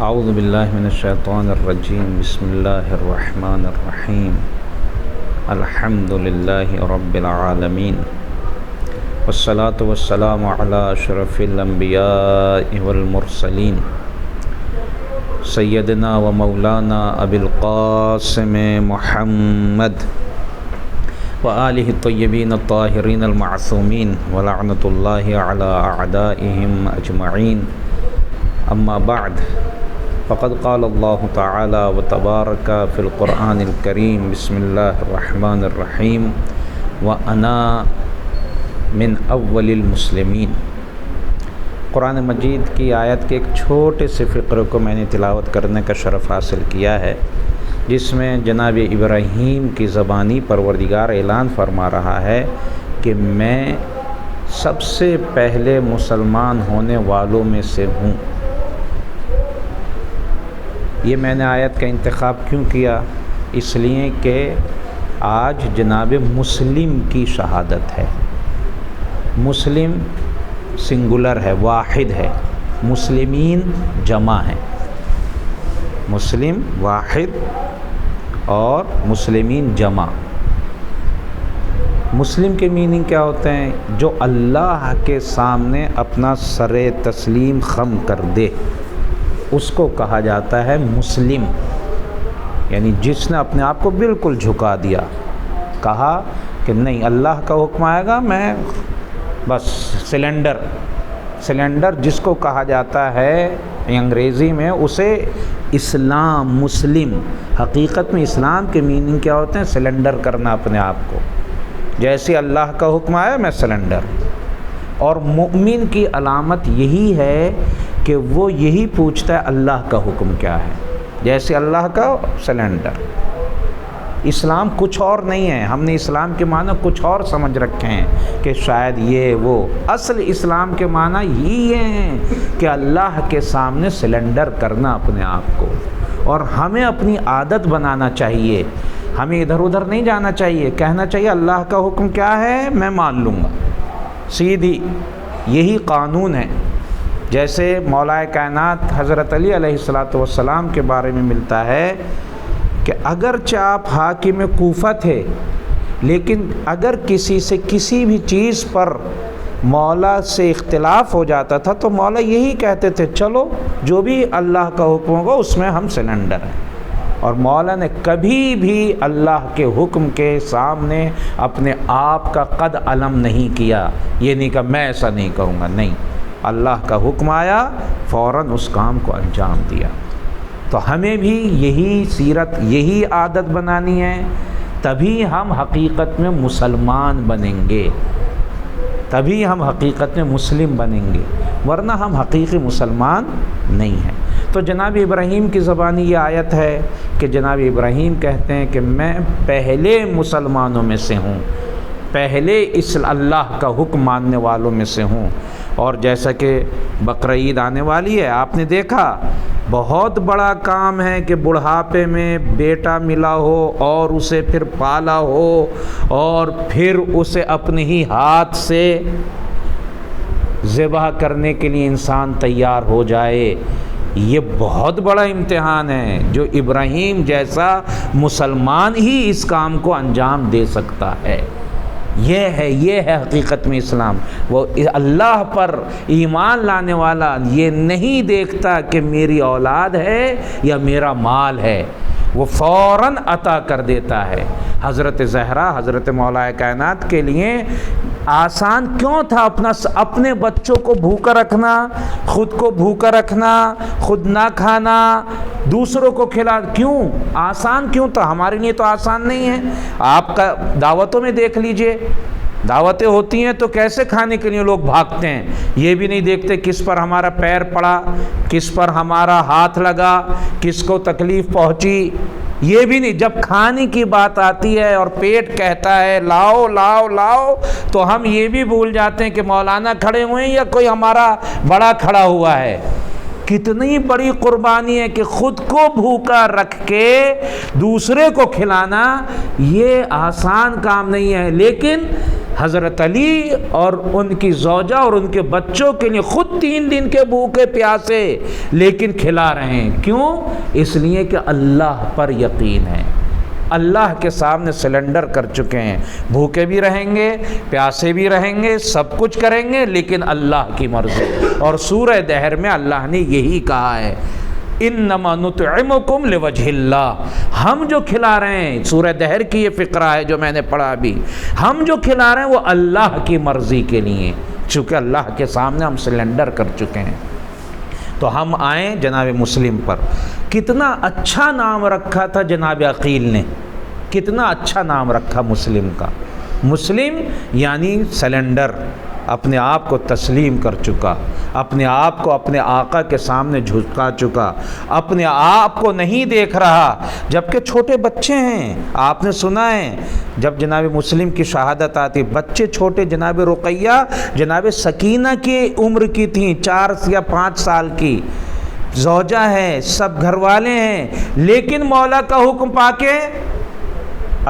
اعوذ باللہ من الشیطان الرجیم بسم اللہ الرحمن الرحیم الحمد للہ رب العالمین والصلاة والسلام علی اشرف الانبیاء والمرسلین سیدنا و مولانا ابی القاسم محمد وآلہ الطیبین الطاہرین المعصومین ولعنۃ اللہ علی اعدائہم اجمعین اما بعد فقد قال اللہ تعالی وتبارک فی القرآن الکریم بسم اللہ الرحمن الرحیم وَأَنَا مِنْ أَوَّلِ الْمُسْلِمِينَ۔ قرآن مجید کی آیت کے ایک چھوٹے سے فقرے کو میں نے تلاوت کرنے کا شرف حاصل کیا ہے، جس میں جناب ابراہیم کی زبانی پروردگار اعلان فرما رہا ہے کہ میں سب سے پہلے مسلمان ہونے والوں میں سے ہوں۔ یہ میں نے آیت کا انتخاب کیوں کیا؟ اس لیے کہ آج جناب مسلم کی شہادت ہے۔ مسلم سنگولر ہے، واحد ہے، مسلمین جمع ہیں۔ مسلم واحد اور مسلمین جمع۔ مسلم کے میننگ کیا ہوتے ہیں؟ جو اللہ کے سامنے اپنا سر تسلیم خم کر دے، اس کو کہا جاتا ہے مسلم، یعنی جس نے اپنے آپ کو بالکل جھکا دیا، کہا کہ نہیں، اللہ کا حکم آئے گا، میں بس سلنڈر جس کو کہا جاتا ہے انگریزی میں، اسے اسلام، مسلم۔ حقیقت میں اسلام کے میننگ کیا ہوتے ہیں؟ سلنڈر کرنا اپنے آپ کو، جیسے اللہ کا حکم آیا میں سلنڈر۔ اور مومن کی علامت یہی ہے کہ وہ یہی پوچھتا ہے اللہ کا حکم کیا ہے، جیسے اللہ کا سلنڈر۔ اسلام کچھ اور نہیں ہے، ہم نے اسلام کے معنی کچھ اور سمجھ رکھے ہیں کہ شاید یہ وہ۔ اصل اسلام کے معنی یہ ہیں کہ اللہ کے سامنے سلنڈر کرنا اپنے آپ کو، اور ہمیں اپنی عادت بنانا چاہیے، ہمیں ادھر ادھر نہیں جانا چاہیے، کہنا چاہیے اللہ کا حکم کیا ہے میں مان لوں گا، سیدھی یہی قانون ہے۔ جیسے مولا کائنات حضرت علی علیہ السلام کے بارے میں ملتا ہے کہ اگرچہ آپ حاکم کوفہ تھے، لیکن اگر کسی سے کسی بھی چیز پر مولا سے اختلاف ہو جاتا تھا تو مولا یہی کہتے تھے چلو جو بھی اللہ کا حکم ہوگا اس میں ہم سلنڈر ہیں۔ اور مولا نے کبھی بھی اللہ کے حکم کے سامنے اپنے آپ کا قد علم نہیں کیا، یہ نہیں کہ میں ایسا نہیں کروں گا، نہیں، اللہ کا حکم آیا فوراً اس کام کو انجام دیا۔ تو ہمیں بھی یہی سیرت، یہی عادت بنانی ہے، تبھی ہم حقیقت میں مسلمان بنیں گے، تبھی ہم حقیقت میں مسلم بنیں گے، ورنہ ہم حقیقی مسلمان نہیں ہیں۔ تو جناب ابراہیم کی زبانی یہ آیت ہے کہ جناب ابراہیم کہتے ہیں کہ میں پہلے مسلمانوں میں سے ہوں، پہلے اس اللہ کا حکم ماننے والوں میں سے ہوں۔ اور جیسا کہ بقرعید آنے والی ہے، آپ نے دیکھا بہت بڑا کام ہے کہ بڑھاپے میں بیٹا ملا ہو اور اسے پھر پالا ہو اور پھر اسے اپنے ہی ہاتھ سے ذبح کرنے کے لیے انسان تیار ہو جائے۔ یہ بہت بڑا امتحان ہے، جو ابراہیم جیسا مسلمان ہی اس کام کو انجام دے سکتا ہے۔ یہ ہے حقیقت میں اسلام۔ وہ اللہ پر ایمان لانے والا یہ نہیں دیکھتا کہ میری اولاد ہے یا میرا مال ہے، وہ فوراً عطا کر دیتا ہے۔ حضرت زہرا، حضرت مولا کائنات کے لیے آسان کیوں تھا اپنے بچوں کو بھوکا رکھنا، خود کو بھوکا رکھنا، خود نہ کھانا، دوسروں کو کھلا؟ کیوں آسان کیوں تھا؟ ہمارے لیے تو آسان نہیں ہے۔ آپ کا دعوتوں میں دیکھ لیجئے، دعوتیں ہوتی ہیں تو کیسے کھانے کے لیے لوگ بھاگتے ہیں، یہ بھی نہیں دیکھتے کس پر ہمارا پیر پڑا، کس پر ہمارا ہاتھ لگا، کس کو تکلیف پہنچی، یہ بھی نہیں۔ جب کھانے کی بات آتی ہے اور پیٹ کہتا ہے لاؤ لاؤ لاؤ، تو ہم یہ بھی بھول جاتے ہیں کہ مولانا کھڑے ہوئے ہیں یا کوئی ہمارا بڑا کھڑا ہوا ہے۔ کتنی بڑی قربانی ہے کہ خود کو بھوکا رکھ کے دوسرے کو کھلانا، یہ آسان کام نہیں ہے۔ لیکن حضرت علی اور ان کی زوجہ اور ان کے بچوں کے لیے خود 3 دن کے بھوکے پیاسے لیکن کھلا رہے ہیں. کیوں؟ اس لیے کہ اللہ پر یقین ہے، اللہ کے سامنے سلنڈر کر چکے ہیں. بھوکے بھی رہیں گے، پیاسے بھی رہیں گے، سب کچھ کریں گے، لیکن اللہ کی مرضی. اور سورہ دہر میں اللہ نے یہی کہا ہے، انما نطعمکم لوجہ اللہ. ہم جو کھلا رہے ہیں، سورہ دہر کی یہ فقرہ ہے جو میں نے پڑھا ابھی، ہم جو کھلا رہے ہیں وہ اللہ کی مرضی کے لیے، چونکہ اللہ کے سامنے ہم سلنڈر کر چکے ہیں. تو ہم آئیں جناب مسلم پر. کتنا اچھا نام رکھا تھا جناب عقیل نے، کتنا اچھا نام رکھا مسلم کا. مسلم یعنی سلنڈر، اپنے آپ کو تسلیم کر چکا، اپنے آپ کو اپنے آقا کے سامنے جھکا چکا، اپنے آپ کو نہیں دیکھ رہا. جبکہ چھوٹے بچے ہیں، آپ نے سنا ہے جب جناب مسلم کی شہادت آتی، بچے چھوٹے، جناب رقیہ جناب سکینہ کی عمر کی تھیں، 4 یا 5 سال کی، زوجہ ہے، سب گھر والے ہیں، لیکن مولا کا حکم پا کے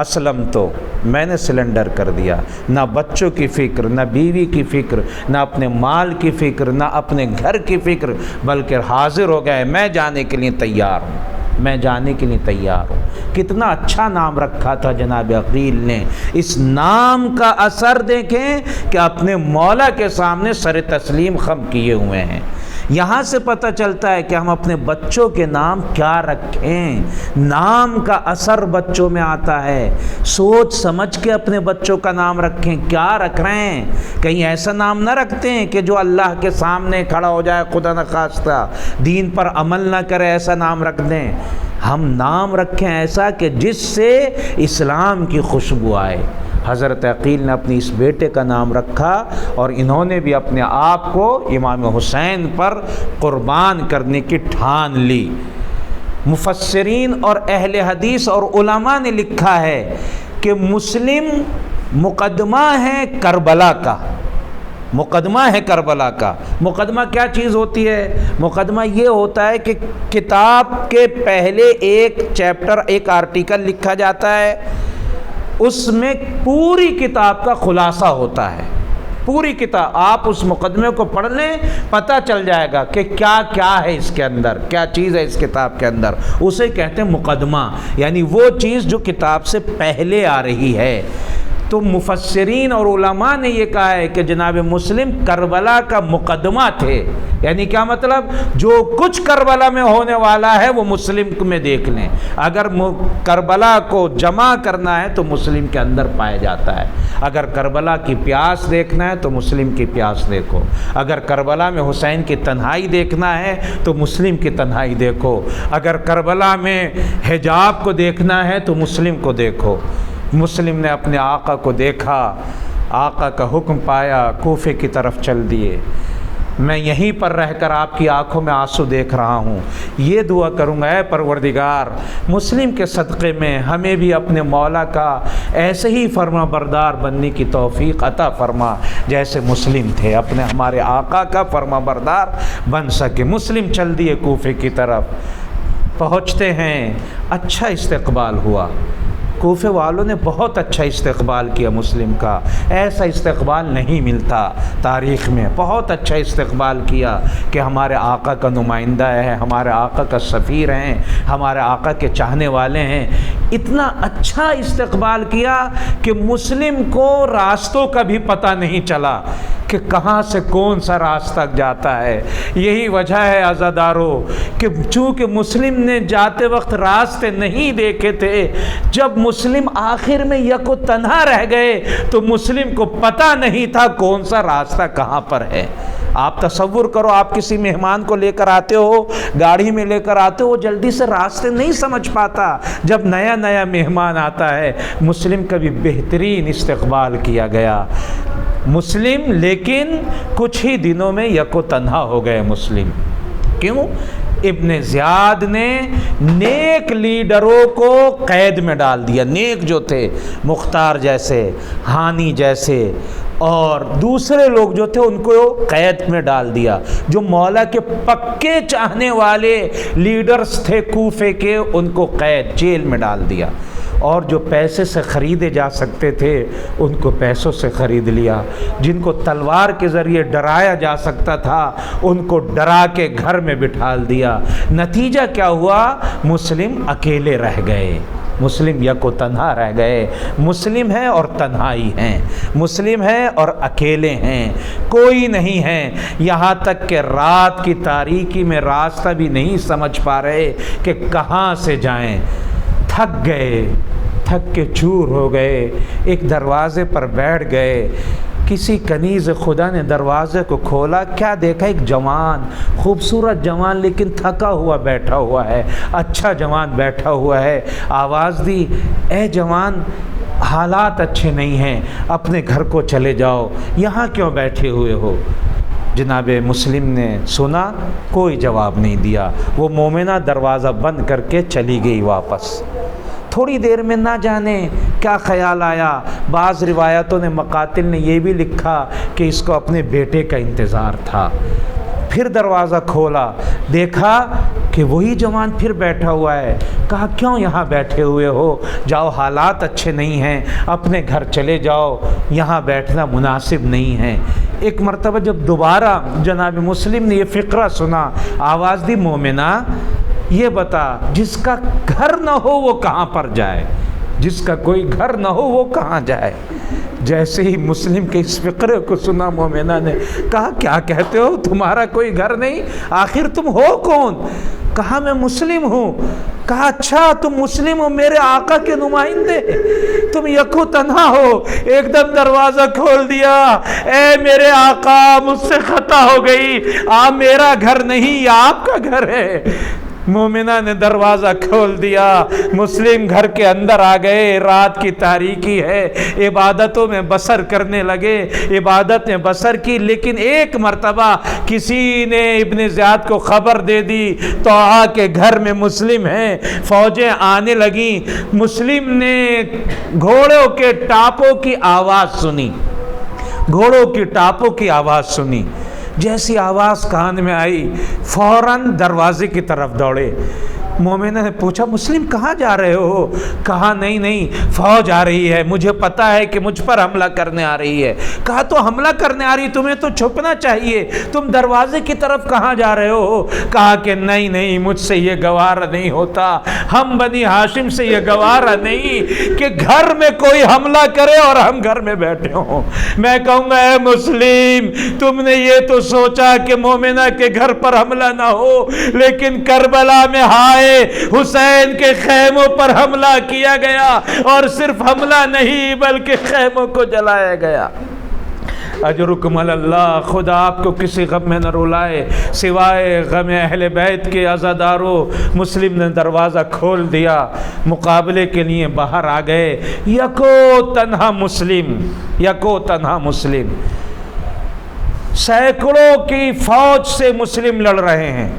اسلم تو میں نے سلنڈر کر دیا. نہ بچوں کی فکر، نہ بیوی کی فکر، نہ اپنے مال کی فکر، نہ اپنے گھر کی فکر، بلکہ حاضر ہو گئے، میں جانے کے لیے تیار ہوں، میں جانے کے لیے تیار ہوں. کتنا اچھا نام رکھا تھا جناب عقیل نے. اس نام کا اثر دیکھیں کہ اپنے مولا کے سامنے سر تسلیم خم کیے ہوئے ہیں. یہاں سے پتہ چلتا ہے کہ ہم اپنے بچوں کے نام کیا رکھیں. نام کا اثر بچوں میں آتا ہے. سوچ سمجھ کے اپنے بچوں کا نام رکھیں. کیا رکھ رہے ہیں؟ کہیں ایسا نام نہ رکھتے ہیں کہ جو اللہ کے سامنے کھڑا ہو جائے، خدا نخواستہ دین پر عمل نہ کرے، ایسا نام رکھ دیں. ہم نام رکھیں ایسا کہ جس سے اسلام کی خوشبو آئے. حضرت عقیل نے اپنی اس بیٹے کا نام رکھا اور انہوں نے بھی اپنے آپ کو امام حسین پر قربان کرنے کی ٹھان لی. مفسرین اور اہل حدیث اور علماء نے لکھا ہے کہ مسلم مقدمہ ہے کربلا کا، مقدمہ ہے کربلا کا. مقدمہ کیا چیز ہوتی ہے؟ مقدمہ یہ ہوتا ہے کہ کتاب کے پہلے ایک چیپٹر، ایک آرٹیکل لکھا جاتا ہے، اس میں پوری کتاب کا خلاصہ ہوتا ہے. پوری کتاب آپ اس مقدمے کو پڑھ لیں، پتہ چل جائے گا کہ کیا کیا ہے اس کے اندر، کیا چیز ہے اس کتاب کے اندر. اسے کہتے ہیں مقدمہ، یعنی وہ چیز جو کتاب سے پہلے آ رہی ہے. تو مفسرین اور علماء نے یہ کہا ہے کہ جناب مسلم کربلا کا مقدمہ تھے. یعنی کیا مطلب؟ جو کچھ کربلا میں ہونے والا ہے وہ مسلم میں دیکھ لیں. اگر کربلا کو جمع کرنا ہے تو مسلم کے اندر پایا جاتا ہے. اگر کربلا کی پیاس دیکھنا ہے تو مسلم کی پیاس دیکھو. اگر کربلا میں حسین کی تنہائی دیکھنا ہے تو مسلم کی تنہائی دیکھو. اگر کربلا میں حجاب کو دیکھنا ہے تو مسلم کو دیکھو. مسلم نے اپنے آقا کو دیکھا، آقا کا حکم پایا، کوفے کی طرف چل دیے. میں یہیں پر رہ کر آپ کی آنکھوں میں آنسو دیکھ رہا ہوں. یہ دعا کروں گا، اے پروردگار مسلم کے صدقے میں ہمیں بھی اپنے مولا کا ایسے ہی فرما بردار بننے کی توفیق عطا فرما جیسے مسلم تھے، اپنے ہمارے آقا کا فرما بردار بن سکے. مسلم چل دیے کوفے کی طرف. پہنچتے ہیں، اچھا استقبال ہوا. کوفے والوں نے بہت اچھا استقبال کیا مسلم کا. ایسا استقبال نہیں ملتا تاریخ میں. بہت اچھا استقبال کیا کہ ہمارے آقا کا نمائندہ ہے، ہمارے آقا کا سفیر ہیں، ہمارے آقا کے چاہنے والے ہیں. اتنا اچھا استقبال کیا کہ مسلم کو راستوں کا بھی پتہ نہیں چلا کہ کہاں سے کون سا راستہ جاتا ہے. یہی وجہ ہے عزادارو کہ چونکہ مسلم نے جاتے وقت راستے نہیں دیکھے تھے، جب مسلم آخر میں یک و تنہا رہ گئے تو مسلم کو پتہ نہیں تھا کون سا راستہ کہاں پر ہے. آپ تصور کرو، آپ کسی مہمان کو لے کر آتے ہو، گاڑی میں لے کر آتے ہو، جلدی سے راستے نہیں سمجھ پاتا. جب نیا نیا مہمان آتا ہے، مسلم کا بھی بہترین استقبال کیا گیا. مسلم لیکن کچھ ہی دنوں میں یک و تنہا ہو گئے مسلم. کیوں؟ ابن زیاد نے نیک لیڈروں کو قید میں ڈال دیا. نیک جو تھے، مختار جیسے، ہانی جیسے اور دوسرے لوگ جو تھے ان کو قید میں ڈال دیا. جو مولا کے پکے چاہنے والے لیڈرز تھے کوفے کے، ان کو قید، جیل میں ڈال دیا. اور جو پیسے سے خریدے جا سکتے تھے ان کو پیسوں سے خرید لیا، جن کو تلوار کے ذریعے ڈرایا جا سکتا تھا ان کو ڈرا کے گھر میں بٹھال دیا۔ نتیجہ کیا ہوا؟ مسلم اکیلے رہ گئے، مسلم یک و تنہا رہ گئے۔ مسلم ہیں اور تنہائی ہیں، مسلم ہیں اور اکیلے ہیں، کوئی نہیں ہے۔ یہاں تک کہ رات کی تاریکی میں راستہ بھی نہیں سمجھ پا رہے کہ کہاں سے جائیں، تھک گئے، تھک کے چور ہو گئے، ایک دروازے پر بیٹھ گئے۔ کسی کنیز خدا نے دروازے کو کھولا، کیا دیکھا؟ ایک جوان، خوبصورت جوان لیکن تھکا ہوا بیٹھا ہوا ہے، اچھا جوان بیٹھا ہوا ہے۔ آواز دی، اے جوان، حالات اچھے نہیں ہیں، اپنے گھر کو چلے جاؤ، یہاں کیوں بیٹھے ہوئے ہو؟ جناب مسلم نے سنا، کوئی جواب نہیں دیا۔ وہ مومنہ دروازہ بند کر کے چلی گئی واپس۔ تھوڑی دیر میں نہ جانے کیا خیال آیا، بعض روایتوں نے، مقاتل نے یہ بھی لکھا کہ اس کو اپنے بیٹے کا انتظار تھا۔ پھر دروازہ کھولا، دیکھا کہ وہی جوان پھر بیٹھا ہوا ہے۔ کہا کیوں یہاں بیٹھے ہوئے ہو؟ جاؤ، حالات اچھے نہیں ہیں، اپنے گھر چلے جاؤ، یہاں بیٹھنا مناسب نہیں ہے۔ ایک مرتبہ جب دوبارہ جناب مسلم نے یہ فقرہ سنا، آواز دی، مومنہ یہ بتا، جس کا گھر نہ ہو وہ کہاں پر جائے؟ جس کا کوئی گھر نہ ہو وہ کہاں جائے؟ جیسے ہی مسلم کے اس فقرے کو سنا، مومنہ نے کہا کیا کہتے ہو؟ تمہارا کوئی گھر نہیں؟ آخر تم ہو کون؟ کہا میں مسلم ہوں۔ کہا اچھا تم مسلم ہو، میرے آقا کے نمائندے، تم یکو تنہا ہو۔ ایک دم دروازہ کھول دیا، اے میرے آقا مجھ سے خطا ہو گئی، میرا گھر نہیں، یہ آپ کا گھر ہے۔ مومنہ نے دروازہ کھول دیا، مسلم گھر کے اندر آ گئے۔ رات کی تاریکی ہے، عبادتوں میں بسر کرنے لگے، عبادت میں بسر کی۔ لیکن ایک مرتبہ کسی نے ابن زیاد کو خبر دے دی تو آ کے گھر میں مسلم ہیں، فوجیں آنے لگیں۔ مسلم نے گھوڑوں کے ٹاپوں کی آواز سنی، گھوڑوں کی ٹاپوں کی آواز سنی۔ جیسی آواز کان میں آئی فوراً دروازے کی طرف دوڑے۔ مومنہ نے پوچھا مسلم کہاں جا رہے ہو؟ کہا نہیں فوج آ رہی ہے، مجھے پتا ہے کہ مجھ پر حملہ کرنے آ رہی ہے۔ کہا تو حملہ کرنے آ رہی، تمہیں تو چھپنا چاہیے، تم دروازے کی طرف کہاں جا رہے ہو؟ کہا کہ نہیں مجھ سے یہ گوارا نہیں ہوتا، ہم بنی ہاشم سے یہ گوارا نہیں کہ گھر میں کوئی حملہ کرے اور ہم گھر میں بیٹھے ہوں۔ میں کہوں گا اے مسلم، تم نے یہ تو سوچا کہ مومنہ کے گھر پر حملہ نہ ہو، لیکن کربلا میں حسین کے خیموں پر حملہ کیا گیا، اور صرف حملہ نہیں بلکہ خیموں کو جلایا گیا۔ اجرکم علی اللہ، خدا آپ کو کسی غم میں نہ رلائے سوائے غم اہل بیت کے عزاداروں۔ مسلم نے دروازہ کھول دیا، مقابلے کے لیے باہر آ گئے۔ یکو تنہا مسلم، سینکڑوں کی فوج سے مسلم لڑ رہے ہیں۔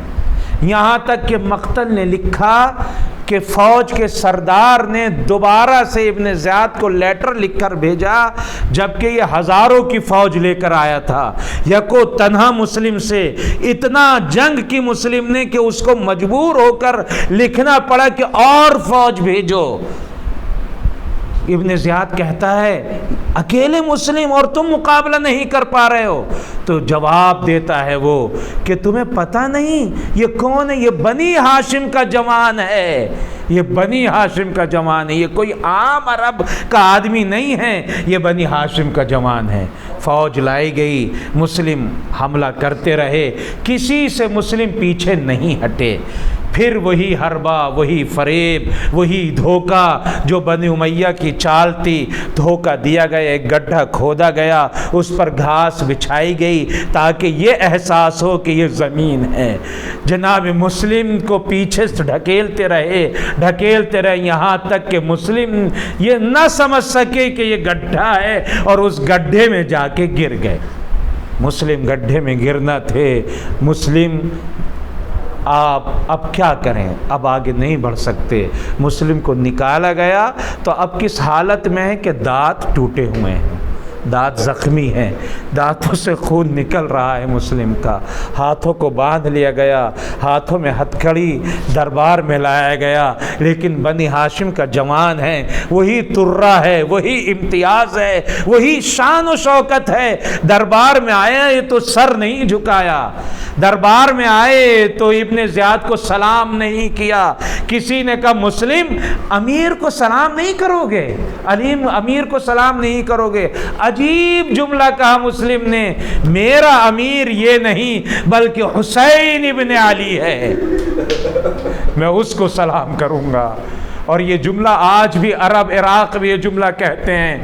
یہاں تک کہ مقتل نے لکھا کہ فوج کے سردار نے دوبارہ سے ابن زیاد کو لیٹر لکھ کر بھیجا، جبکہ یہ ہزاروں کی فوج لے کر آیا تھا۔ یکو تنہا مسلم سے اتنا جنگ کی مسلم نے کہ اس کو مجبور ہو کر لکھنا پڑا کہ اور فوج بھیجو۔ ابن زیاد کہتا ہے اکیلے مسلم اور تم مقابلہ نہیں کر پا رہے ہو؟ تو جواب دیتا ہے وہ کہ تمہیں پتہ نہیں یہ کون ہے؟ یہ بنی ہاشم کا جوان ہے، یہ بنی ہاشم کا جوان ہے، یہ کوئی عام عرب کا آدمی نہیں ہے، یہ بنی ہاشم کا جوان ہے۔ فوج لائی گئی، مسلم حملہ کرتے رہے، کسی سے مسلم پیچھے نہیں ہٹے۔ پھر وہی حربہ، وہی فریب، وہی دھوکہ جو بنی امیہ کی چال تھی۔ دھوکہ دیا گیا، ایک گڈھا کھودا گیا، اس پر گھاس بچھائی گئی تاکہ یہ احساس ہو کہ یہ زمین ہے۔ جناب مسلم کو پیچھے سے ڈھکیلتے رہے یہاں تک کہ مسلم یہ نہ سمجھ سکے کہ یہ گڈھا ہے، اور اس گڈھے میں جا کے گر گئے۔ مسلم گڈھے میں گرنا تھے۔ مسلم آپ اب کیا کریں، اب آگے نہیں بڑھ سکتے۔ مسلم کو نکالا گیا تو اب کس حالت میں ہے کہ دانت ٹوٹے ہوئے ہیں، دانت زخمی ہیں، دانتوں سے خون نکل رہا ہے مسلم کا، ہاتھوں کو باندھ لیا گیا، ہاتھوں میں ہتھکڑی دربار میں لایا گیا، لیکن بنی ہاشم کا جوان ہے، وہی ترہ ہے، وہی امتیاز ہے، وہی شان و شوکت ہے۔ دربار میں آئے تو سر نہیں جھکایا، دربار میں آئے تو ابن زیاد کو سلام نہیں کیا۔ کسی نے کہا مسلم امیر کو سلام نہیں کرو گے، علیم امیر کو سلام نہیں کرو گے؟ عجیب جملہ کہا مسلم نے، میرا امیر یہ نہیں بلکہ حسین ابن علی ہے، میں اس کو سلام کروں گا۔ اور یہ جملہ آج بھی عرب عراق بھی یہ جملہ کہتے ہیں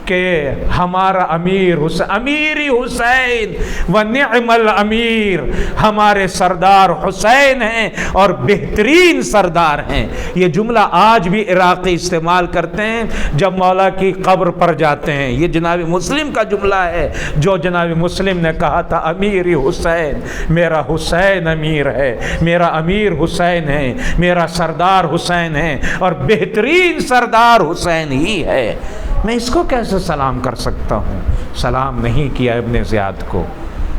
کہ ہمارا امیر امیری حسین و نعم الامیر، ہمارے سردار حسین ہیں اور بہترین سردار ہیں۔ یہ جملہ آج بھی عراقی استعمال کرتے ہیں جب مولا کی قبر پر جاتے ہیں۔ یہ جناب مسلم کا جملہ ہے جو جناب مسلم نے کہا تھا، امیری حسین، میرا حسین امیر ہے، میرا امیر حسین ہے، میرا سردار حسین ہے اور بہترین سردار حسین ہی ہے۔ میں اس کو کیسے سلام کر سکتا ہوں؟ سلام نہیں کیا ابن زیاد کو۔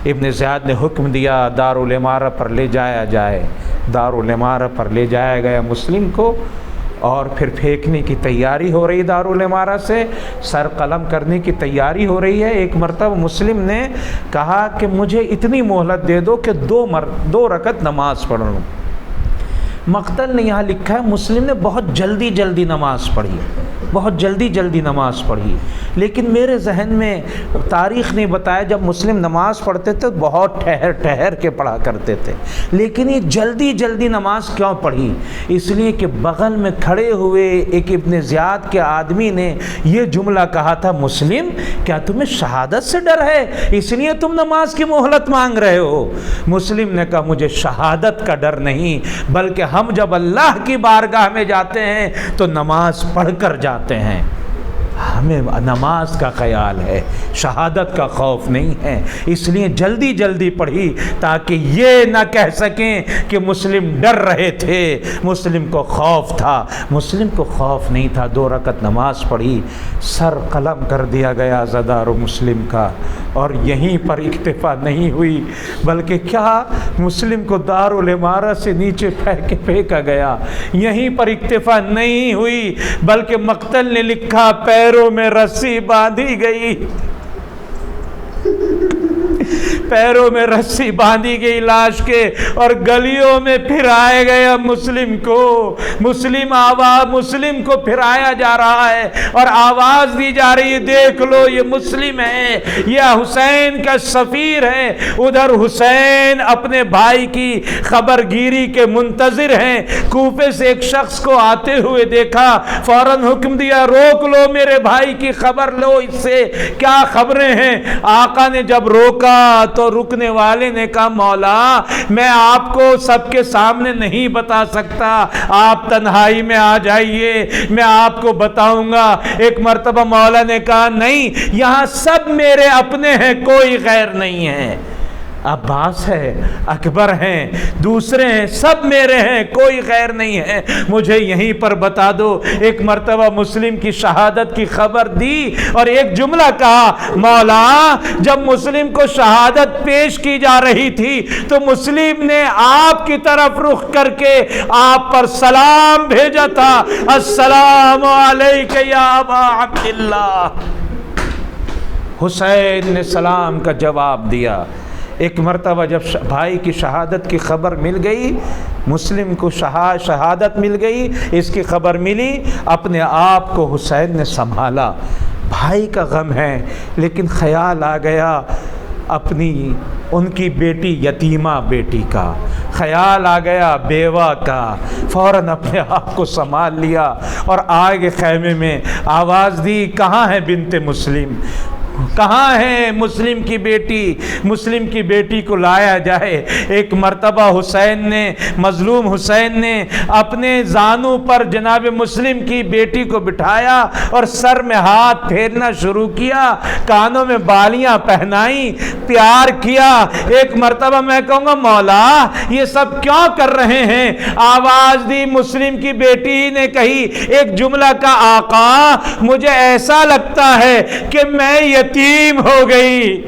ابن زیاد نے حکم دیا دارالامارہ پر لے جایا جائے، دارالامارہ پر لے جایا گیا مسلم کو، اور پھر پھینکنے کی تیاری ہو رہی دارالامارہ سے، سر قلم کرنے کی تیاری ہو رہی ہے۔ ایک مرتبہ مسلم نے کہا کہ مجھے اتنی مہلت دے دو کہ دو رکعت نماز پڑھ لوں۔ مقتل نے یہاں لکھا ہے مسلم نے بہت جلدی نماز پڑھی، بہت جلدی نماز پڑھی، لیکن میرے ذہن میں تاریخ نے بتایا جب مسلم نماز پڑھتے تھے بہت ٹھہر کے پڑھا کرتے تھے، لیکن یہ جلدی نماز کیوں پڑھی؟ اس لیے کہ بغل میں کھڑے ہوئے ایک ابن زیاد کے آدمی نے یہ جملہ کہا تھا، مسلم کیا تمہیں شہادت سے ڈر ہے اس لیے تم نماز کی مہلت مانگ رہے ہو؟ مسلم نے کہا مجھے شہادت کا ڈر نہیں، بلکہ ہم جب اللہ کی بارگاہ میں جاتے ہیں تو نماز پڑھ کر جاتے ہیں، ہمیں نماز کا خیال ہے، شہادت کا خوف نہیں ہے، اس لیے جلدی پڑھی تاکہ یہ نہ کہہ سکیں کہ مسلم ڈر رہے تھے، مسلم کو خوف تھا۔ مسلم کو خوف نہیں تھا، 2 رکعت نماز پڑھی، سر قلم کر دیا گیا زدار و مسلم کا، اور یہیں پر اکتفا نہیں ہوئی بلکہ کیا مسلم کو دارالامارہ سے نیچے پھینکا گیا۔ یہیں پر اکتفا نہیں ہوئی بلکہ مقتل نے لکھا پیروں میں رسی باندھی گئی، پیروں میں رسی باندھی گئی لاش کے، اور گلیوں میں پھرایا گیا مسلم کو، مسلم کو پھرایا جا رہا ہے اور آواز دی جا رہی ہے دیکھ لو یہ مسلم ہے، یہ حسین کا سفیر ہے۔ ادھر حسین اپنے بھائی کی خبر گیری کے منتظر ہیں، کوفے سے ایک شخص کو آتے ہوئے دیکھا، فوراً حکم دیا روک لو میرے بھائی کی خبر لو، اس سے کیا خبریں ہیں؟ آقا نے جب روکا تو رکنے والے نے کہا مولا میں آپ کو سب کے سامنے نہیں بتا سکتا، آپ تنہائی میں آ جائیے میں آپ کو بتاؤں گا۔ ایک مرتبہ مولا نے کہا نہیں، یہاں سب میرے اپنے ہیں، کوئی غیر نہیں ہے، عباس ہے، اکبر ہیں، دوسرے ہیں، سب میرے ہیں، کوئی غیر نہیں ہے، مجھے یہیں پر بتا دو۔ ایک مرتبہ مسلم کی شہادت کی خبر دی اور ایک جملہ کہا مولا جب مسلم کو شہادت پیش کی جا رہی تھی تو مسلم نے آپ کی طرف رخ کر کے آپ پر سلام بھیجا تھا، السلام علیک یا ابا عبداللہ۔ حسین نے سلام کا جواب دیا۔ ایک مرتبہ جب بھائی کی شہادت کی خبر مل گئی، مسلم کو شہادت مل گئی، اس کی خبر ملی، اپنے آپ کو حسین نے سنبھالا۔ بھائی کا غم ہے لیکن خیال آ گیا ان کی بیٹی یتیمہ بیٹی کا، خیال آ گیا بیوہ کا، فوراً اپنے آپ کو سنبھال لیا اور آگے خیمے میں آواز دی کہاں ہے بنت مسلم، کہاں ہے مسلم کی بیٹی، مسلم کی بیٹی کو لایا جائے۔ ایک مرتبہ حسین نے، مظلوم حسین نے اپنے زانوں پر جناب مسلم کی بیٹی کو بٹھایا اور سر میں ہاتھ پھیرنا شروع کیا، کانوں میں بالیاں پہنائیں، پیار کیا۔ ایک مرتبہ میں کہوں گا مولا یہ سب کیوں کر رہے ہیں؟ آواز دی، مسلم کی بیٹی نے کہی ایک جملہ کا آقا مجھے ایسا لگتا ہے کہ میں یتیم ہو گئی۔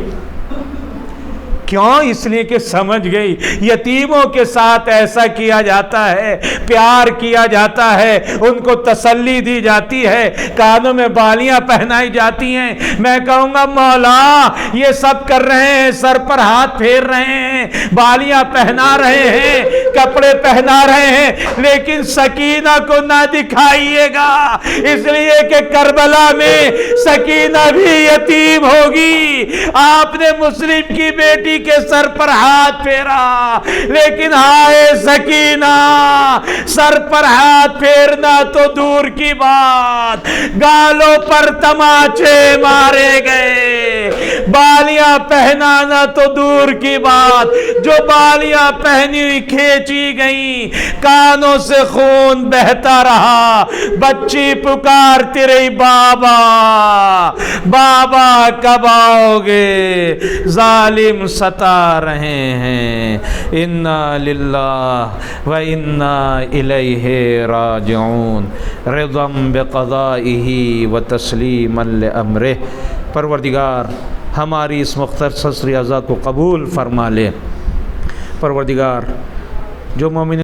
کیوں؟ اس لیے کہ سمجھ گئی یتیموں کے ساتھ ایسا کیا جاتا ہے، پیار کیا جاتا ہے، ان کو تسلی دی جاتی ہے، کانوں میں بالیاں پہنائی جاتی ہیں۔ میں کہوں گا مولا یہ سب کر رہے ہیں، سر پر ہاتھ پھیر رہے ہیں، بالیاں پہنا رہے ہیں، کپڑے پہنا رہے ہیں، لیکن سکینہ کو نہ دکھائیے گا، اس لیے کہ کربلا میں سکینہ بھی یتیم ہوگی۔ آپ نے مسلم کی بیٹی کے سر پر ہاتھ پھیرا، لیکن ہائے سکینہ، سر پر ہاتھ پھیرنا تو دور کی بات، گالوں پر تماچے مارے گئے، بالیاں پہنانا تو دور کی بات، جو بالیاں پہنی ہوئی کھینچی گئیں، کانوں سے خون بہتا رہا، بچی پکارتی رہی بابا بابا کب آؤ گے، ظالم ستا رہے ہیں۔ انا للہ و انا الیہ راجعون، رضا بقضائہ و تسلیما لامرہ۔ پروردگار ہماری اس مختصر عزا کو قبول فرما لے۔ پروردگار جو مومن